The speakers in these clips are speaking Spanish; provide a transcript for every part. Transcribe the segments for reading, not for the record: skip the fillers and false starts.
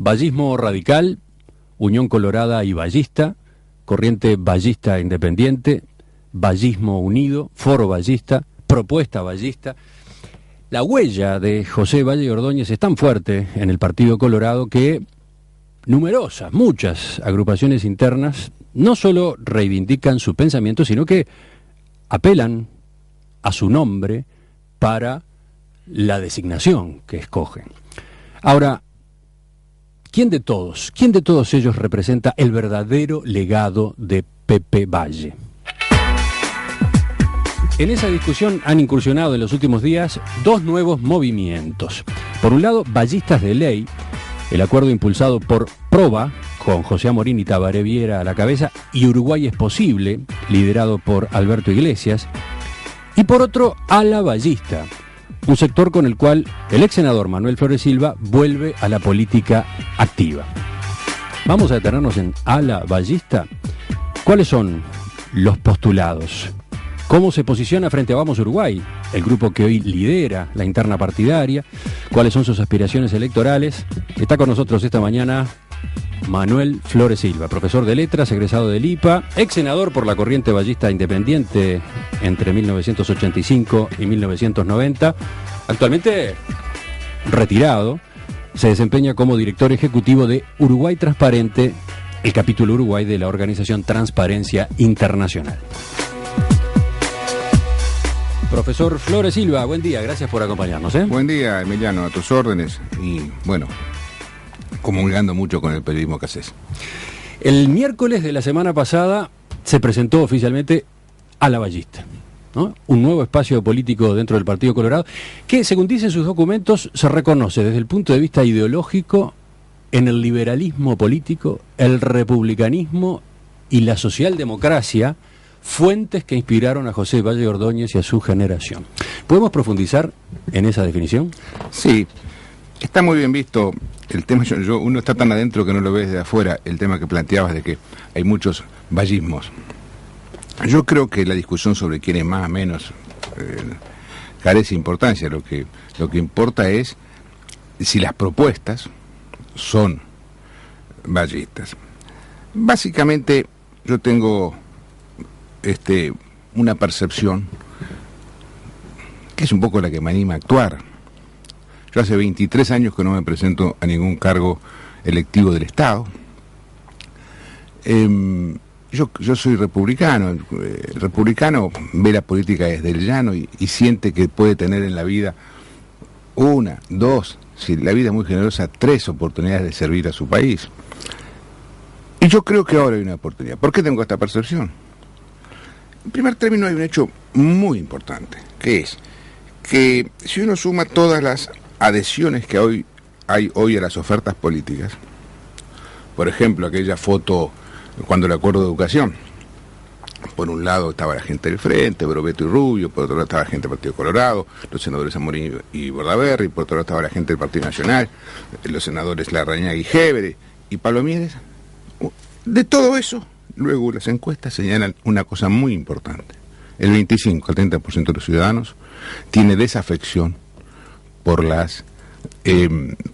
vallismo radical, Unión Colorada y Vallista, Corriente Vallista Independiente, Vallismo Unido, Foro Vallista, Propuesta Vallista. La huella de José Valle Ordóñez es tan fuerte en el Partido Colorado que muchas agrupaciones internas no solo reivindican su pensamiento, sino que apelan a su nombre para la designación que escogen. Ahora, ¿quién de todos ellos representa el verdadero legado de Pepe Valle? En esa discusión han incursionado en los últimos días dos nuevos movimientos. Por un lado, Vallistas de Ley, el acuerdo impulsado por Proba, con José Amorín y Tabaré Viera a la cabeza, y Uruguay es Posible, liderado por Alberto Iglesias. Y por otro, Ala Vallista, un sector con el cual el ex senador Manuel Flores Silva vuelve a la política activa. Vamos a detenernos en Ala Vallista. ¿Cuáles son los postulados? ¿Cómo se posiciona frente a Vamos Uruguay, el grupo que hoy lidera la interna partidaria? ¿Cuáles son sus aspiraciones electorales? Está con nosotros esta mañana Manuel Flores Silva, profesor de letras, egresado del IPA, ex senador por la Corriente Vallista Independiente entre 1985 y 1990, actualmente retirado, se desempeña como director ejecutivo de Uruguay Transparente, el capítulo Uruguay de la organización Transparencia Internacional. Profesor Flores Silva, buen día, gracias por acompañarnos. Buen día, Emiliano, a tus órdenes. Y bueno, comulgando mucho con el periodismo que haces. El miércoles de la semana pasada se presentó oficialmente Ala Vallista, ¿no? Un nuevo espacio político dentro del Partido Colorado que, según dicen sus documentos, se reconoce desde el punto de vista ideológico en el liberalismo político, el republicanismo y la socialdemocracia, fuentes que inspiraron a José Valle Ordóñez y a su generación. ¿Podemos profundizar en esa definición? Sí, está muy bien visto el tema. Uno está tan adentro que no lo ve desde afuera, el tema que planteabas de que hay muchos vallismos. Yo creo que la discusión sobre quién es más o menos carece de importancia. Lo que importa es si las propuestas son vallistas. Básicamente yo tengo una percepción que es un poco la que me anima a actuar. Yo hace 23 años que no me presento a ningún cargo electivo del Estado. Yo soy republicano. El republicano ve la política desde el llano y siente que puede tener en la vida una, dos, si la vida es muy generosa, 3 oportunidades de servir a su país. Y yo creo que ahora hay una oportunidad. ¿Por qué tengo esta percepción? En primer término hay un hecho muy importante, que es que si uno suma todas las adhesiones que hay hoy a las ofertas políticas, por ejemplo, aquella foto cuando el acuerdo de educación, por un lado estaba la gente del Frente, Brobeto y Rubio, por otro lado estaba la gente del Partido Colorado, los senadores Amorín y Bordaberry, por otro lado estaba la gente del Partido Nacional, los senadores Larrañaga y Gévere y Pablo Mieres. De todo eso, luego las encuestas señalan una cosa muy importante. El 25 al 30% de los ciudadanos tiene desafección por las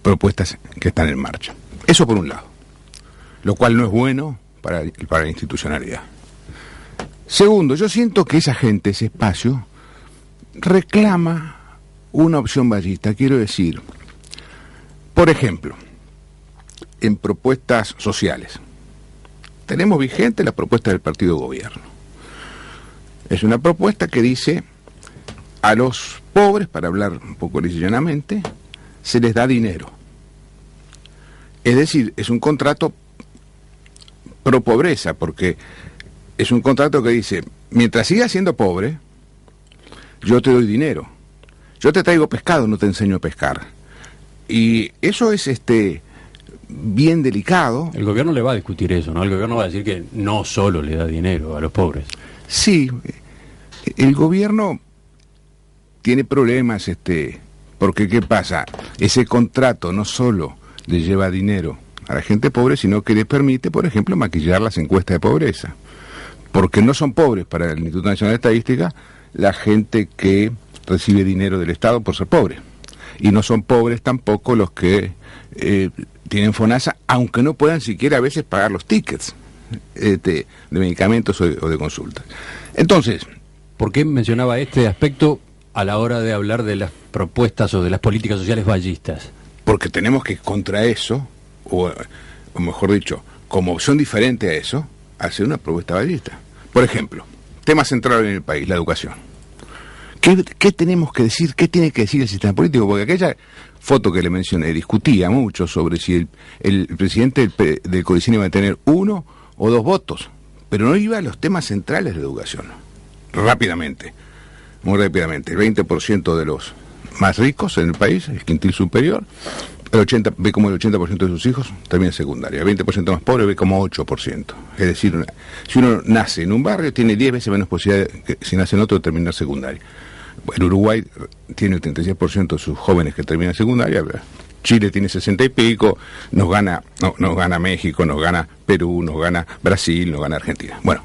propuestas que están en marcha. Eso por un lado, lo cual no es bueno para la institucionalidad. Segundo, yo siento que esa gente, ese espacio, reclama una opción vallista. Quiero decir, por ejemplo, en propuestas sociales, tenemos vigente la propuesta del partido de gobierno. Es una propuesta que dice a los pobres, para hablar un poco lisa y llanamente, se les da dinero. Es decir, es un contrato pro pobreza, porque es un contrato que dice, mientras sigas siendo pobre, yo te doy dinero. Yo te traigo pescado, no te enseño a pescar. Y eso es bien delicado. El gobierno le va a discutir eso, ¿no? El gobierno va a decir que no solo le da dinero a los pobres. Sí, el gobierno tiene problemas, porque ¿qué pasa? Ese contrato no solo le lleva dinero a la gente pobre, sino que le permite, por ejemplo, maquillar las encuestas de pobreza. Porque no son pobres para el Instituto Nacional de Estadística la gente que recibe dinero del Estado por ser pobre. y no son pobres tampoco los que tienen FONASA, aunque no puedan siquiera a veces pagar los tickets de medicamentos o de consultas. Entonces, ¿por qué mencionaba este aspecto a la hora de hablar de las propuestas o de las políticas sociales vallistas? Porque tenemos que contra eso, o mejor dicho, como opción diferente a eso, hacer una propuesta vallista. Por ejemplo, tema central en el país, la educación. ¿Qué tenemos que decir? ¿Qué tiene que decir el sistema político? Porque aquella foto que le mencioné discutía mucho sobre si el presidente del Codicini iba a tener 1 o 2 votos, pero no iba a los temas centrales de la educación. Rápidamente, muy rápidamente, el 20% de los más ricos en el país, el quintil superior, ve como el 80% de sus hijos termina secundaria, el 20% más pobre ve como 8%. Es decir, si uno nace en un barrio, tiene 10 veces menos posibilidad que si nace en otro de terminar secundaria. El Uruguay tiene el 36% de sus jóvenes que terminan secundaria, Chile tiene 60 y pico, nos gana México, nos gana Perú, nos gana Brasil, nos gana Argentina. Bueno,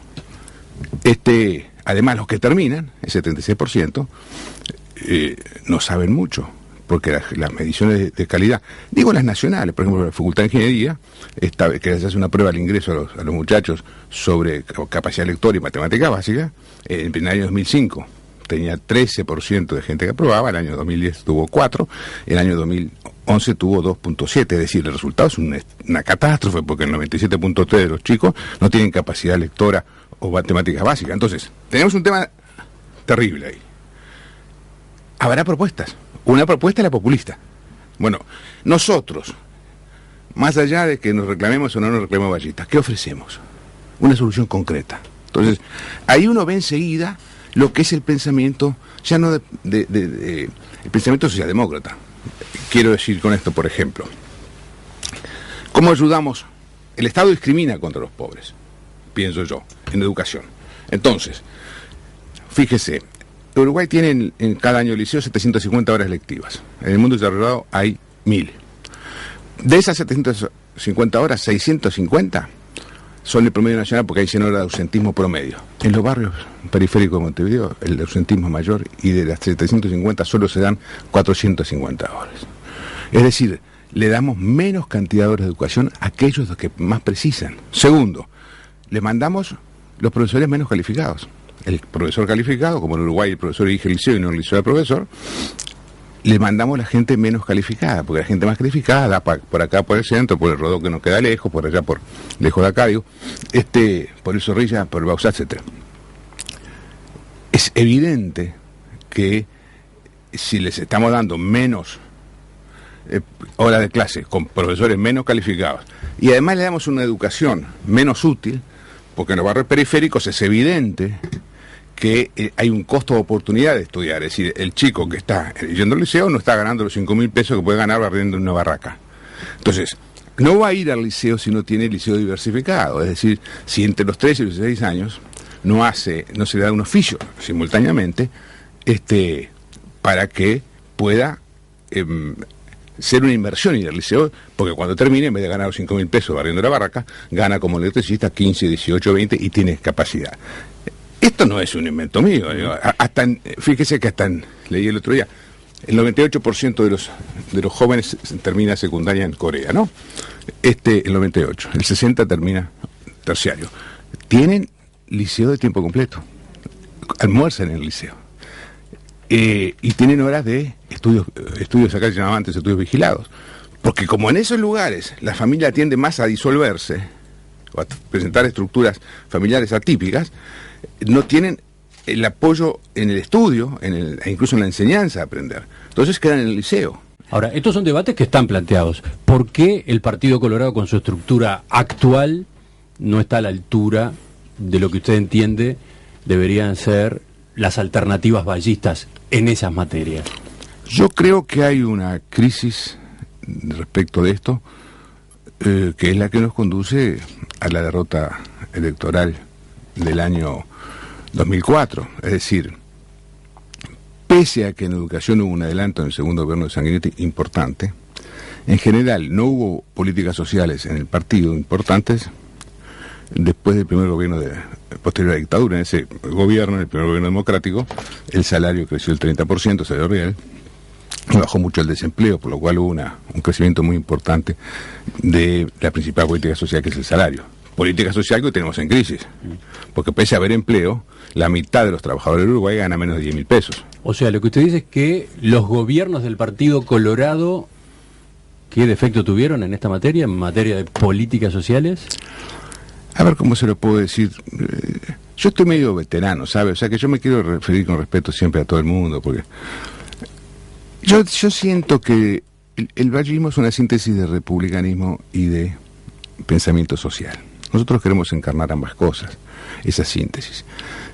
además los que terminan, el 76%, no saben mucho, porque las mediciones de calidad, digo las nacionales, por ejemplo la Facultad de Ingeniería, que les hace una prueba al ingreso a los muchachos sobre capacidad lectora y matemática básica, en el año 2005 tenía 13% de gente que aprobaba, el año 2010 tuvo 4%, el año 2011 tuvo 2.7%, es decir, el resultado es una catástrofe, porque el 97.3% de los chicos no tienen capacidad lectora o matemáticas básicas. Entonces, tenemos un tema terrible ahí. Habrá propuestas. Una propuesta es la populista. Bueno, nosotros, más allá de que nos reclamemos o no nos reclamemos vallistas, ¿qué ofrecemos? Una solución concreta. Entonces, ahí uno ve enseguida lo que es el pensamiento, ya no el pensamiento socialdemócrata. Quiero decir con esto, por ejemplo, ¿cómo ayudamos? El Estado discrimina contra los pobres, pienso yo, en educación. Entonces, fíjese, Uruguay tiene en cada año de liceo 750 horas lectivas. En el mundo desarrollado hay 1000. De esas 750 horas, 650 son el promedio nacional porque hay 100 horas de ausentismo promedio. En los barrios periféricos de Montevideo el ausentismo es mayor y de las 750 solo se dan 450 horas. Es decir, le damos menos cantidad de horas de educación a aquellos que más precisan. Segundo, le mandamos los profesores menos calificados. El profesor calificado, como en Uruguay el profesor elige el liceo y no el liceo del profesor, le mandamos la gente menos calificada, porque la gente más calificada da por acá por el centro, por el Rodó que nos queda lejos, por allá por lejos de acá, digo, por el Zorrilla, por el Bausá, etc. Es evidente que si les estamos dando menos horas de clase con profesores menos calificados y además le damos una educación menos útil, porque en los barrios periféricos es evidente que hay un costo de oportunidad de estudiar. Es decir, el chico que está yendo al liceo no está ganando los 5.000 pesos que puede ganar barriendo en una barraca. Entonces, no va a ir al liceo si no tiene liceo diversificado. Es decir, si entre los 13 y los 16 años no se le da un oficio simultáneamente, para que pueda ser una inversión ir al liceo, porque cuando termine, en vez de ganar los 5.000 pesos barriendo la barraca, gana como electricista 15, 18, 20 y tiene capacidad. Esto no es un invento mío. Fíjese que leí el otro día, el 98% de los jóvenes termina secundaria en Corea, ¿no? El 98%, el 60% termina terciario. Tienen liceo de tiempo completo, almuerzan en el liceo. Y tienen horas de estudios acá se llamaban antes estudios vigilados. Porque como en esos lugares la familia tiende más a disolverse, o a presentar estructuras familiares atípicas, no tienen el apoyo en el estudio, e incluso en la enseñanza a aprender. Entonces quedan en el liceo. Ahora, estos son debates que están planteados. ¿Por qué el Partido Colorado con su estructura actual no está a la altura de lo que usted entiende deberían ser las alternativas vallistas en esas materias? Yo creo que hay una crisis respecto de esto, que es la que nos conduce a la derrota electoral del año 2004. Es decir, pese a que en educación hubo un adelanto en el segundo gobierno de Sanguinetti importante, en general no hubo políticas sociales en el partido importantes después del primer gobierno posterior a la dictadura. En ese gobierno, en el primer gobierno democrático, el salario creció el 30%, salario real, bajó mucho el desempleo, por lo cual hubo un crecimiento muy importante de la principal política social, que es el salario. Política social que tenemos en crisis, porque pese a haber empleo, la mitad de los trabajadores de Uruguay gana menos de 10.000 pesos. O sea, lo que usted dice es que los gobiernos del Partido Colorado, ¿qué defecto tuvieron en esta materia, en materia de políticas sociales? A ver, ¿cómo se lo puedo decir? Yo estoy medio veterano, ¿sabe? O sea, que yo me quiero referir con respeto siempre a todo el mundo, porque yo siento que el vallismo es una síntesis de republicanismo y de pensamiento social. Nosotros queremos encarnar ambas cosas, esa síntesis.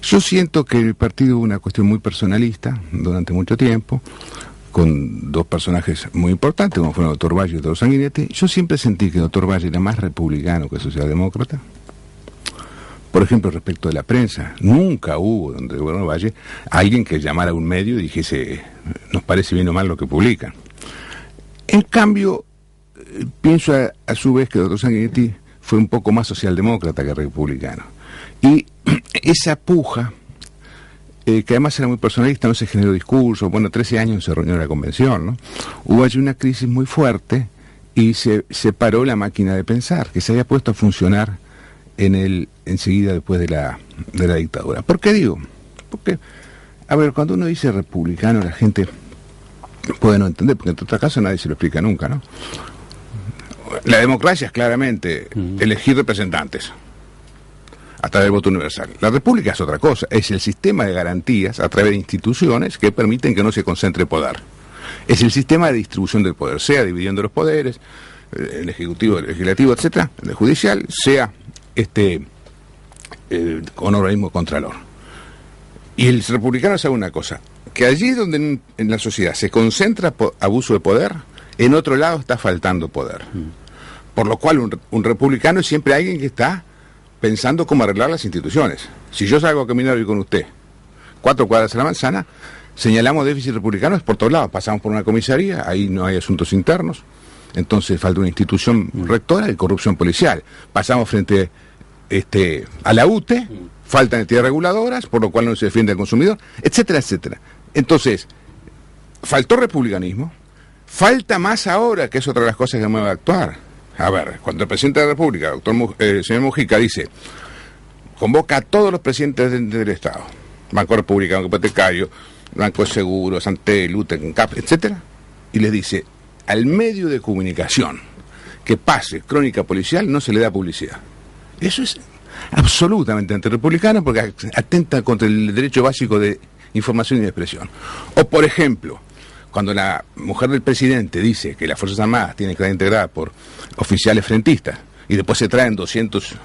Yo siento que el partido hubo una cuestión muy personalista durante mucho tiempo, con dos personajes muy importantes, como fueron el doctor Valle y el doctor Sanguinetti. Yo siempre sentí que el doctor Valle era más republicano que socialdemócrata. Por ejemplo, respecto de la prensa, nunca hubo, donde el doctor Valle, alguien que llamara a un medio y dijese, nos parece bien o mal lo que publican. En cambio, pienso a su vez que el doctor Sanguinetti fue un poco más socialdemócrata que republicano. Y esa puja, que además era muy personalista, no se generó discurso, 13 años se reunió la convención, ¿no? Hubo allí una crisis muy fuerte y se paró la máquina de pensar, que se había puesto a funcionar enseguida después de la dictadura. ¿Por qué digo? Porque, a ver, cuando uno dice republicano, la gente puede no entender, porque en otro caso nadie se lo explica nunca, ¿no? La democracia es claramente elegir representantes a través del voto universal. La república es otra cosa, es el sistema de garantías a través de instituciones que permiten que no se concentre poder. Es el sistema de distribución del poder, sea dividiendo los poderes, el ejecutivo, el legislativo, etcétera, el judicial, sea con organismo contralor. Y el republicano sabe una cosa, que allí donde en la sociedad se concentra abuso de poder, en otro lado está faltando poder. Por lo cual un republicano es siempre alguien que está pensando cómo arreglar las instituciones. Si yo salgo a caminar hoy con usted 4 cuadras a la manzana, señalamos déficit republicanos por todos lados. Pasamos por una comisaría, ahí no hay asuntos internos, entonces falta una institución rectora de corrupción policial. Pasamos frente a la UTE, faltan entidades reguladoras, por lo cual no se defiende al consumidor, etcétera, etcétera. Entonces, faltó republicanismo, falta más ahora, que es otra de las cosas que me va a actuar. A ver, cuando el presidente de la República, señor Mujica, dice, convoca a todos los presidentes del Estado, Banco Republicano, Banco Hipotecario, Banco de Seguros, Antel, UTE, CAP, etcétera, y les dice, al medio de comunicación que pase crónica policial no se le da publicidad. Eso es absolutamente antirrepublicano porque atenta contra el derecho básico de información y de expresión. O, por ejemplo, cuando la mujer del presidente dice que las Fuerzas Armadas tienen que estar integradas por oficiales frentistas y después se traen 200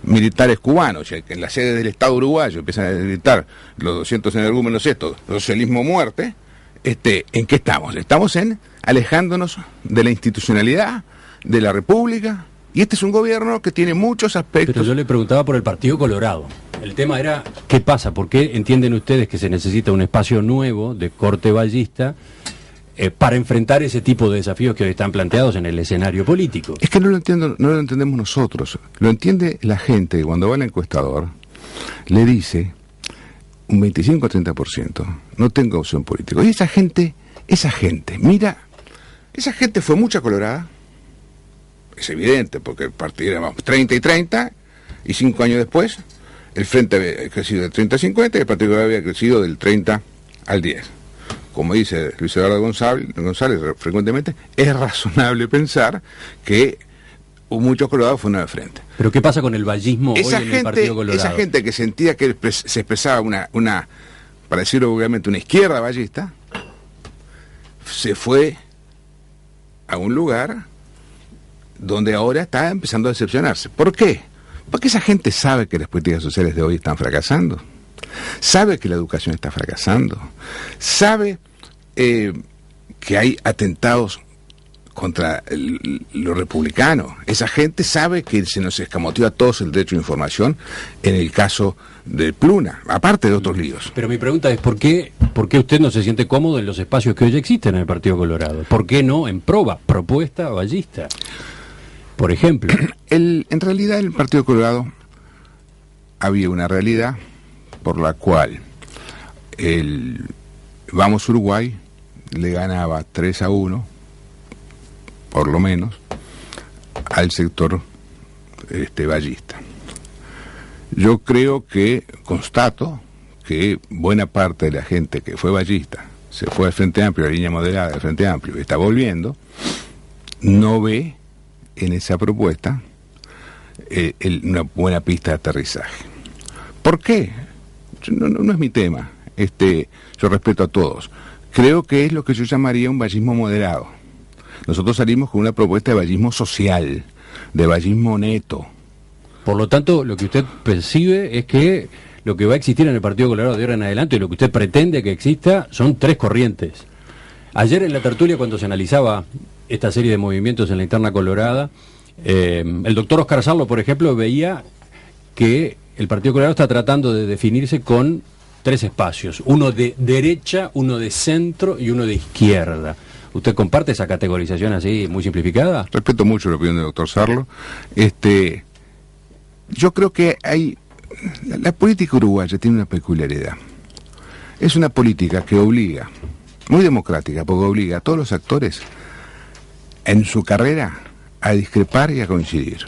militares cubanos, que en la sede del Estado uruguayo empiezan a gritar los 200 energúmenos estos, socialismo muerte, ¿en qué estamos? Estamos en alejándonos de la institucionalidad, de la República, y este es un gobierno que tiene muchos aspectos. Pero yo le preguntaba por el Partido Colorado. El tema era, ¿qué pasa? ¿Por qué entienden ustedes que se necesita un espacio nuevo de corte vallista para enfrentar ese tipo de desafíos que hoy están planteados en el escenario político? Es que no lo entendemos nosotros. Lo entiende la gente que cuando va al encuestador le dice un 25 o 30%, no tengo opción política. Y esa gente, mira, esa gente fue mucha colorada. Es evidente, porque el partido era 30 y 30, y 5 años después, el Frente había crecido del 30 al 50 y el Partido había crecido del 30 al 10. Como dice Luis Eduardo González frecuentemente, es razonable pensar que muchos colorados fueron de frente. ¿Pero qué pasa con el vallismo hoy en el Partido Colorado? Esa gente que sentía que se expresaba una para decirlo vulgarmente, una izquierda vallista, se fue a un lugar donde ahora está empezando a decepcionarse. ¿Por qué? Porque esa gente sabe que las políticas sociales de hoy están fracasando, sabe que la educación está fracasando, sabe que hay atentados contra lo republicano. Esa gente sabe que se nos escamoteó a todos el derecho a información en el caso de Pluna, aparte de otros líos. Pero mi pregunta es, ¿por qué usted no se siente cómodo en los espacios que hoy existen en el Partido Colorado? ¿Por qué no en propuesta vallista? Por ejemplo. En realidad, en el Partido Colorado había una realidad por la cual el Vamos Uruguay le ganaba 3-1, por lo menos, al sector ballista. Yo creo que, constato que buena parte de la gente que fue ballista, se fue al Frente Amplio, a la línea moderada del Frente Amplio, y está volviendo, no ve en esa propuesta una buena pista de aterrizaje. ¿Por qué? No es mi tema. Yo respeto a todos. Creo que es lo que yo llamaría un vallismo moderado. Nosotros salimos con una propuesta de vallismo social, de vallismo neto. Por lo tanto, lo que usted percibe es que lo que va a existir en el Partido Colorado de ahora en adelante, y lo que usted pretende que exista, son tres corrientes. Ayer en la tertulia, cuando se analizaba esta serie de movimientos en la interna colorada, el doctor Oscar Sarlo, por ejemplo, veía que el Partido Colorado está tratando de definirse con tres espacios: uno de derecha, uno de centro y uno de izquierda. ¿Usted comparte esa categorización así, muy simplificada? Respeto mucho la opinión del doctor Sarlo. Yo creo que la política uruguaya tiene una peculiaridad. Es una política que obliga, muy democrática, porque obliga a todos los actores en su carrera a discrepar y a coincidir.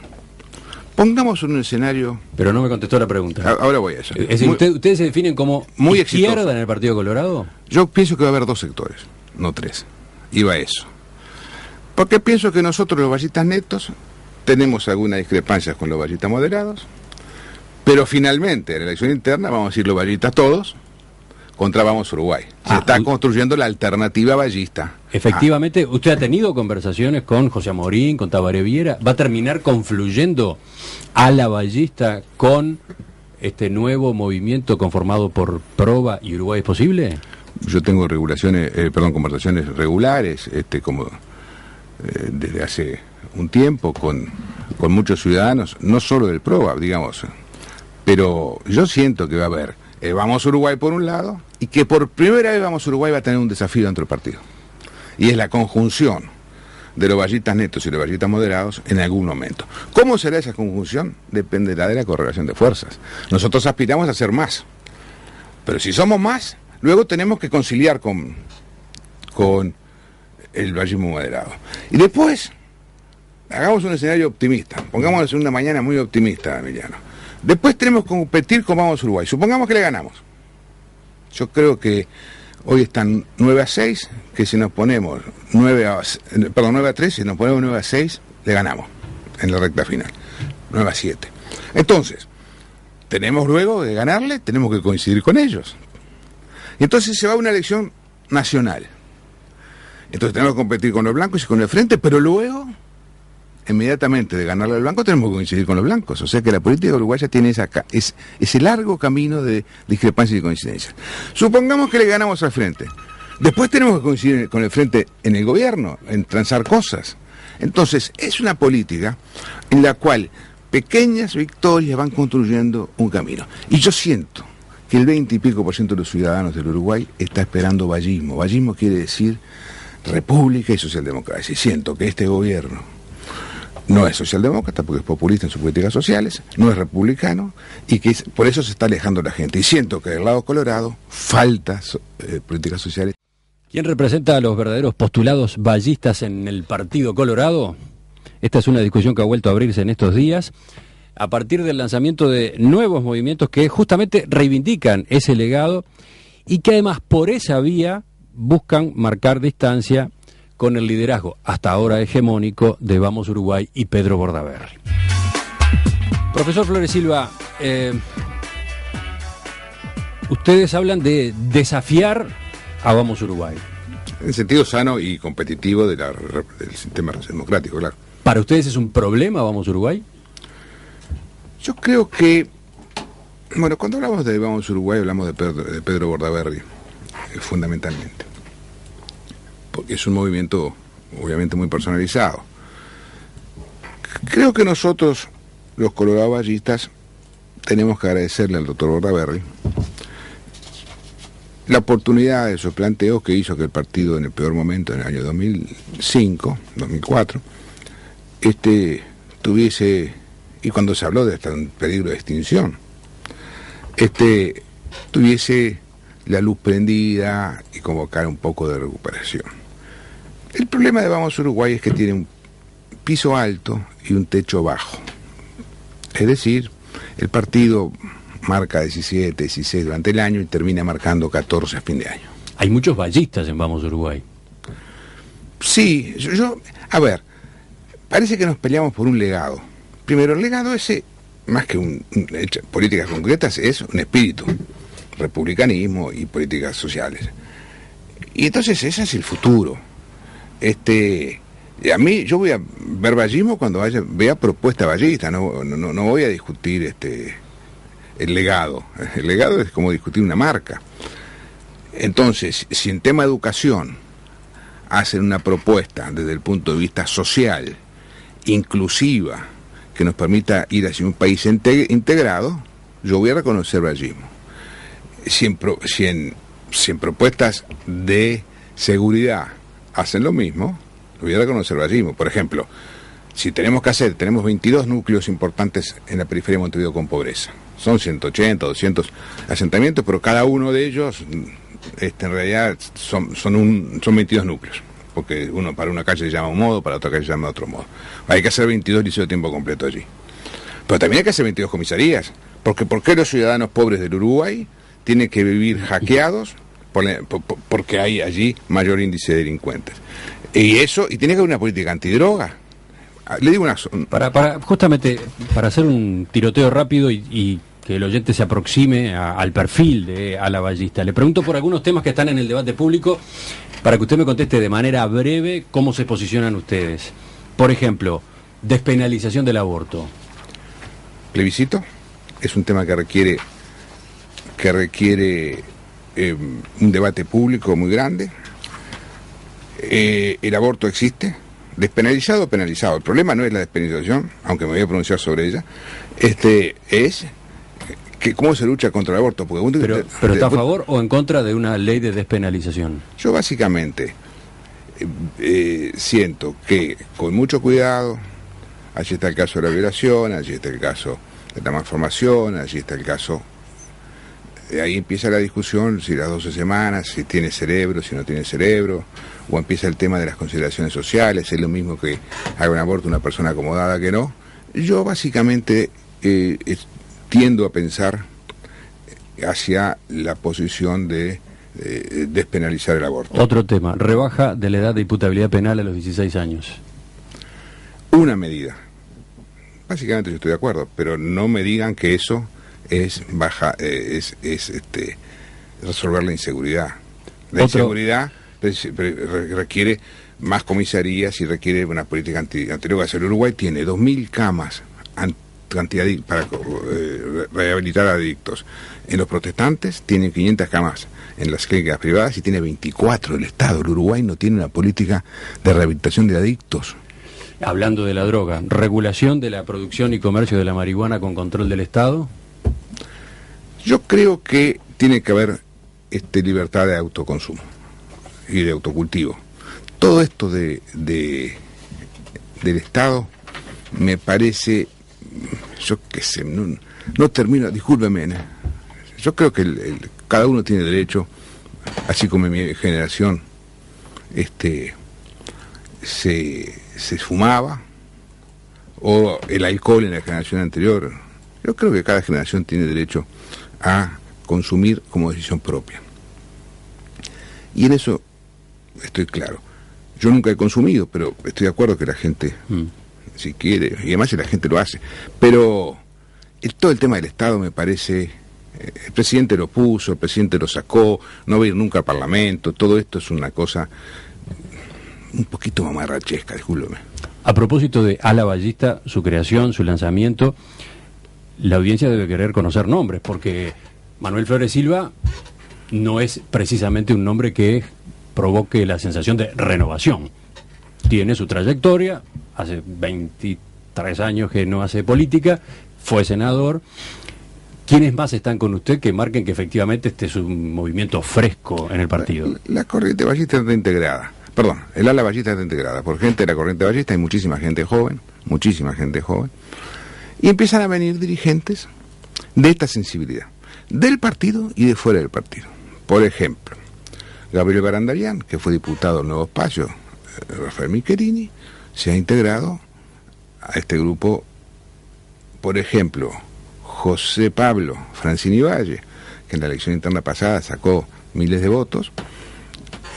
Pongamos un escenario... Pero no me contestó la pregunta. Ahora voy a eso. Es decir, ¿ustedes se definen como muy izquierda exitoso en el Partido Colorado? Yo pienso que va a haber dos sectores, no tres. Iba a eso. Porque pienso que nosotros, los vallistas netos, tenemos algunas discrepancias con los vallistas moderados, pero finalmente, en la elección interna, vamos a ir los vallistas todos contra Vamos Uruguay. Se está construyendo la alternativa vallista. Efectivamente, usted ha tenido conversaciones con José Amorín, con Tabaré Viera. ¿Va a terminar confluyendo a la vallista con este nuevo movimiento conformado por Proba y Uruguay es Posible? Yo tengo conversaciones regulares, desde hace un tiempo con muchos ciudadanos, no solo del Proba, digamos, pero yo siento que va a haber Vamos Uruguay por un lado, y que por primera vez Vamos Uruguay va a tener un desafío dentro del partido, y es la conjunción de los vallistas netos y los vallistas moderados en algún momento. ¿Cómo será esa conjunción? Dependerá de la correlación de fuerzas. Nosotros aspiramos a ser más, pero si somos más, luego tenemos que conciliar con el vallismo moderado. Y después, hagamos un escenario optimista, pongámonos en una mañana muy optimista, Emiliano. Después tenemos que competir con Vamos Uruguay. Supongamos que le ganamos. Yo creo que hoy están 9-6, que si nos ponemos 9-3, si nos ponemos 9-6, le ganamos en la recta final. 9-7. Entonces, tenemos luego de ganarle, tenemos que coincidir con ellos. Y entonces se va a una elección nacional. Entonces tenemos que competir con los blancos y con el frente, pero luego, inmediatamente de ganarle al blanco, tenemos que coincidir con los blancos. O sea que la política uruguaya tiene ese largo camino de discrepancias y coincidencias. Supongamos que le ganamos al frente. Después tenemos que coincidir con el frente en el gobierno, en transar cosas. Entonces, es una política en la cual pequeñas victorias van construyendo un camino. Y yo siento que el 20 y pico % de los ciudadanos del Uruguay está esperando vallismo. Vallismo quiere decir república y socialdemocracia. Y siento que este gobierno no es socialdemócrata porque es populista en sus políticas sociales, no es republicano, y que por eso se está alejando la gente. Y siento que del lado colorado falta políticas sociales. ¿Quién representa a los verdaderos postulados vallistas en el Partido Colorado? Esta es una discusión que ha vuelto a abrirse en estos días, a partir del lanzamiento de nuevos movimientos que justamente reivindican ese legado y que además por esa vía buscan marcar distancia con el liderazgo hasta ahora hegemónico de Vamos Uruguay y Pedro Bordaberry. Profesor Flores Silva, ustedes hablan de desafiar a Vamos Uruguay. En sentido sano y competitivo del sistema democrático, claro. ¿Para ustedes es un problema Vamos Uruguay? Yo creo que, bueno, cuando hablamos de Vamos Uruguay hablamos de Pedro Bordaberry, fundamentalmente. Porque es un movimiento obviamente muy personalizado. Creo que nosotros, los coloradovallistas, tenemos que agradecerle al doctor Bordaberry la oportunidad de sus planteos que hizo que el partido en el peor momento, en el año 2005, 2004, tuviese, y cuando se habló de estar en peligro de extinción, tuviese la luz prendida y convocar un poco de recuperación. El problema de Vamos Uruguay es que tiene un piso alto y un techo bajo. Es decir, el partido marca 17, 16 durante el año y termina marcando 14 a fin de año. Hay muchos vallistas en Vamos Uruguay. Sí, a ver, parece que nos peleamos por un legado. Primero, el legado ese, más que políticas concretas, es un espíritu, republicanismo y políticas sociales. Y entonces ese es el futuro. A mí, yo voy a ver vallismo cuando vea propuesta vallista, no voy a discutir el legado. El legado es como discutir una marca. Entonces, si en tema de educación hacen una propuesta desde el punto de vista social, inclusiva, que nos permita ir hacia un país integrado, yo voy a reconocer vallismo. Si en propuestas de seguridad hacen lo mismo, lo voy a reconocer vallismo. Por ejemplo, si tenemos 22 núcleos importantes en la periferia de Montevideo con pobreza. Son 180, 200 asentamientos, pero cada uno de ellos en realidad son 22 núcleos, porque para una calle se llama un modo, para otra calle se llama otro modo. Hay que hacer 22 liceos de tiempo completo allí. Pero también hay que hacer 22 comisarías, porque ¿por qué los ciudadanos pobres del Uruguay tienen que vivir hackeados? Porque hay allí mayor índice de delincuentes. Y tiene que haber una política antidroga. Le digo justamente para hacer un tiroteo rápido y que el oyente se aproxime al perfil de Ala Ballista. Le pregunto por algunos temas que están en el debate público para que usted me conteste de manera breve cómo se posicionan ustedes. Por ejemplo, despenalización del aborto. Plebiscito es un tema que requiere un debate público muy grande. El aborto existe, despenalizado o penalizado. El problema no es la despenalización, aunque me voy a pronunciar sobre ella, es que cómo se lucha contra el aborto. Porque pero ¿está a favor o en contra de una ley de despenalización? Yo básicamente siento que con mucho cuidado, allí está el caso de la violación, allí está el caso de la malformación, allí está el caso... ahí empieza la discusión, si las 12 semanas, si tiene cerebro, si no tiene cerebro, o empieza el tema de las consideraciones sociales, es lo mismo que haga un aborto una persona acomodada que no. Yo básicamente tiendo a pensar hacia la posición de despenalizar el aborto. Otro tema, rebaja de la edad de imputabilidad penal a los 16 años. Una medida. Básicamente yo estoy de acuerdo, pero no me digan que eso es resolver la inseguridad. La inseguridad requiere más comisarías y requiere una política antidrogas. El Uruguay tiene 2.000 camas para rehabilitar adictos. En los protestantes tienen 500 camas en las clínicas privadas y tiene 24 el Estado. El Uruguay no tiene una política de rehabilitación de adictos. Hablando de la droga, regulación de la producción y comercio de la marihuana con control del Estado. Yo creo que tiene que haber libertad de autoconsumo y de autocultivo. Todo esto del Estado me parece, yo qué sé, no termino, discúlpeme, yo creo que cada uno tiene derecho, así como en mi generación se fumaba, o el alcohol en la generación anterior. Yo creo que cada generación tiene derecho a consumir como decisión propia. Y en eso estoy claro. Yo nunca he consumido, pero estoy de acuerdo que la gente, si quiere, y además si la gente lo hace. Pero todo el tema del Estado me parece, el presidente lo puso, el presidente lo sacó, no va a ir nunca al Parlamento, todo esto es una cosa un poquito mamarrachesca, discúlpeme. A propósito de Ala Ballista, su creación, su lanzamiento, la audiencia debe querer conocer nombres, porque Manuel Flores Silva no es precisamente un nombre que provoque la sensación de renovación. Tiene su trayectoria, hace 23 años que no hace política, fue senador. ¿Quiénes más están con usted que marquen que efectivamente este es un movimiento fresco en el partido? La corriente ballista está integrada. Perdón, el ala ballista está integrada por gente de la corriente ballista, hay muchísima gente joven, y empiezan a venir dirigentes de esta sensibilidad, del partido y de fuera del partido. Por ejemplo, Gabriel Barandarian, que fue diputado del Nuevo Espacio, Rafael Michelini, se ha integrado a este grupo. Por ejemplo, José Pablo Francini Valle, que en la elección interna pasada sacó miles de votos,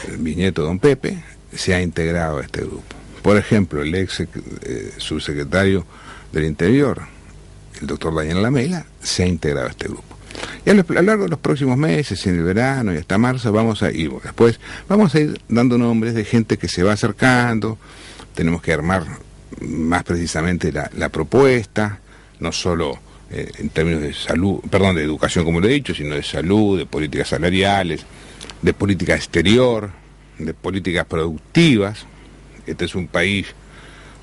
el bisnieto don Pepe, se ha integrado a este grupo. Por ejemplo, el ex subsecretario del Interior, el doctor Daniel Lamela, se ha integrado a este grupo. Y a lo largo de los próximos meses, en el verano y hasta marzo, vamos a ir dando nombres de gente que se va acercando. Tenemos que armar más precisamente la propuesta, no solo en términos de salud, perdón, de educación, como lo he dicho, sino de salud, de políticas salariales, de política exterior, de políticas productivas. Este es un país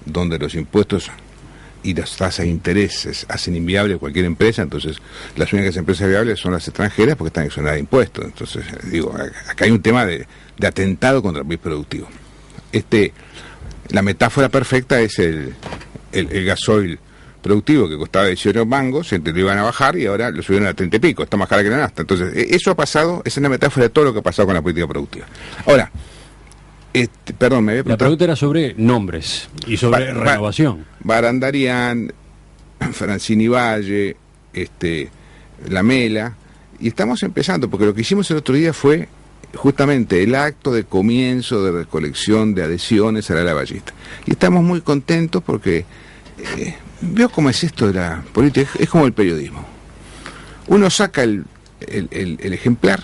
donde los impuestos y las tasas de intereses hacen inviable cualquier empresa, entonces las únicas empresas viables son las extranjeras porque están exoneradas de impuestos. Entonces, digo, acá hay un tema de atentado contra el país productivo. La metáfora perfecta es el gasoil productivo que costaba 18 mangos, se lo iban a bajar y ahora lo subieron a 30 y pico, está más cara que la nafta. Entonces, eso ha pasado, esa es una metáfora de todo lo que ha pasado con la política productiva. Ahora, perdón, me había preguntado. La pregunta era sobre nombres y sobre renovación. Barandarian, Francini Valle, Lamela, y estamos empezando, porque lo que hicimos el otro día fue justamente el acto de comienzo de recolección de adhesiones a la Ballista. Y estamos muy contentos porque veo cómo es esto de la política, es como el periodismo. Uno saca el ejemplar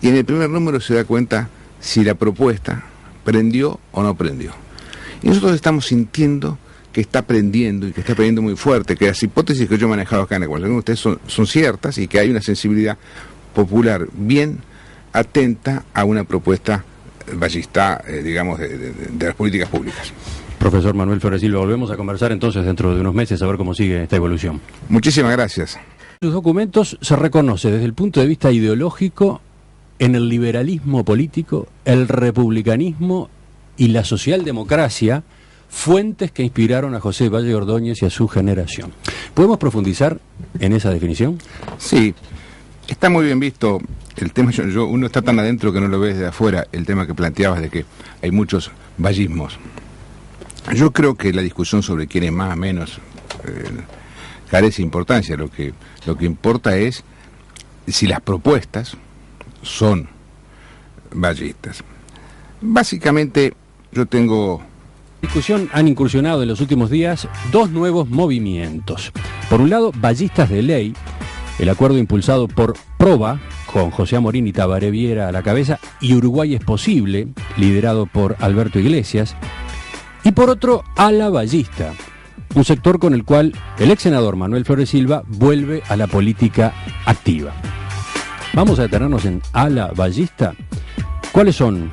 y en el primer número se da cuenta si la propuesta prendió o no prendió. Y nosotros estamos sintiendo que está prendiendo y que está prendiendo muy fuerte, que las hipótesis que yo he manejado acá en la conversación con ustedes son ciertas y que hay una sensibilidad popular bien atenta a una propuesta ballista, digamos, de las políticas públicas. Profesor Manuel Flores Silva, volvemos a conversar entonces dentro de unos meses a ver cómo sigue esta evolución. Muchísimas gracias. Sus documentos se reconoce desde el punto de vista ideológico en el liberalismo político, el republicanismo y la socialdemocracia, fuentes que inspiraron a José Valle Ordóñez y a su generación. ¿Podemos profundizar en esa definición? Sí, está muy bien visto el tema. Uno está tan adentro que no lo ve desde afuera, el tema que planteabas de que hay muchos vallismos. Yo creo que la discusión sobre quién es más o menos carece de importancia. Lo que importa es si las propuestas son vallistas. Básicamente, yo tengo... discusión han incursionado en los últimos días dos nuevos movimientos. Por un lado, Ballistas de Ley, el acuerdo impulsado por Proba, con José Amorín y Tabaré Viera a la cabeza, y Uruguay es Posible, liderado por Alberto Iglesias. Y por otro, Ala Ballista, un sector con el cual el ex senador Manuel Flores Silva vuelve a la política activa. Vamos a detenernos en Ala Ballista. ¿Cuáles son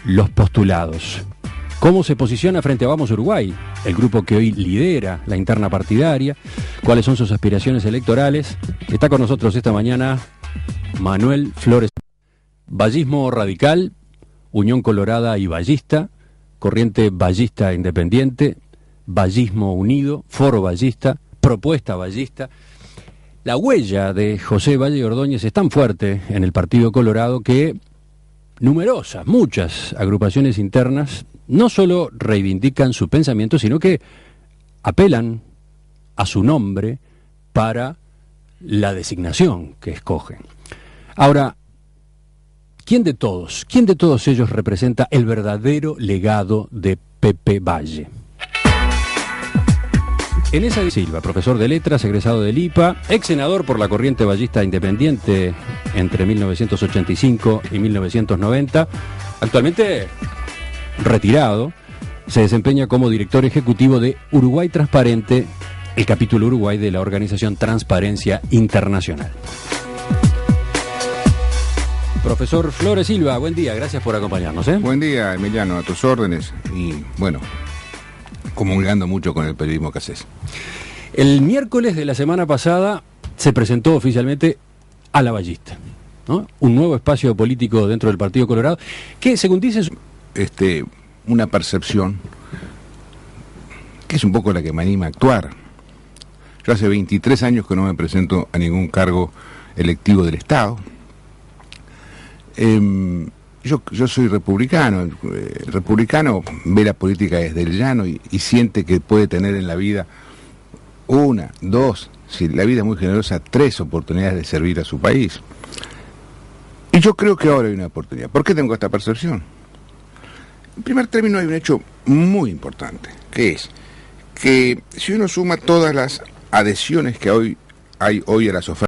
los postulados? ¿Cómo se posiciona frente a Vamos Uruguay, el grupo que hoy lidera la interna partidaria? ¿Cuáles son sus aspiraciones electorales? Está con nosotros esta mañana Manuel Flores. Ballismo radical, Unión Colorada y Ballista, Corriente Ballista Independiente, Ballismo Unido, Foro Ballista, Propuesta Ballista. La huella de José Valle Ordóñez es tan fuerte en el Partido Colorado que muchas agrupaciones internas no solo reivindican su pensamiento, sino que apelan a su nombre para la designación que escogen. Ahora, ¿quién de todos ellos representa el verdadero legado de Pepe Valle? En esa de Silva, profesor de letras, egresado del IPA, ex senador por la Corriente Ballista Independiente entre 1985 y 1990, actualmente retirado, se desempeña como director ejecutivo de Uruguay Transparente, el capítulo Uruguay de la organización Transparencia Internacional. Profesor Flores Silva, buen día, gracias por acompañarnos. Buen día, Emiliano, a tus órdenes y bueno, comulgando mucho con el periodismo que haces. El miércoles de la semana pasada se presentó oficialmente Ala Ballista, ¿no? Un nuevo espacio político dentro del Partido Colorado que, según dices... una percepción que es un poco la que me anima a actuar. Yo hace 23 años que no me presento a ningún cargo electivo del Estado Yo soy republicano. El republicano ve la política desde el llano y siente que puede tener en la vida una, dos, si la vida es muy generosa, tres oportunidades de servir a su país. Y yo creo que ahora hay una oportunidad. ¿Por qué tengo esta percepción? En primer término, hay un hecho muy importante, que es que si uno suma todas las adhesiones que hay hoy a las ofertas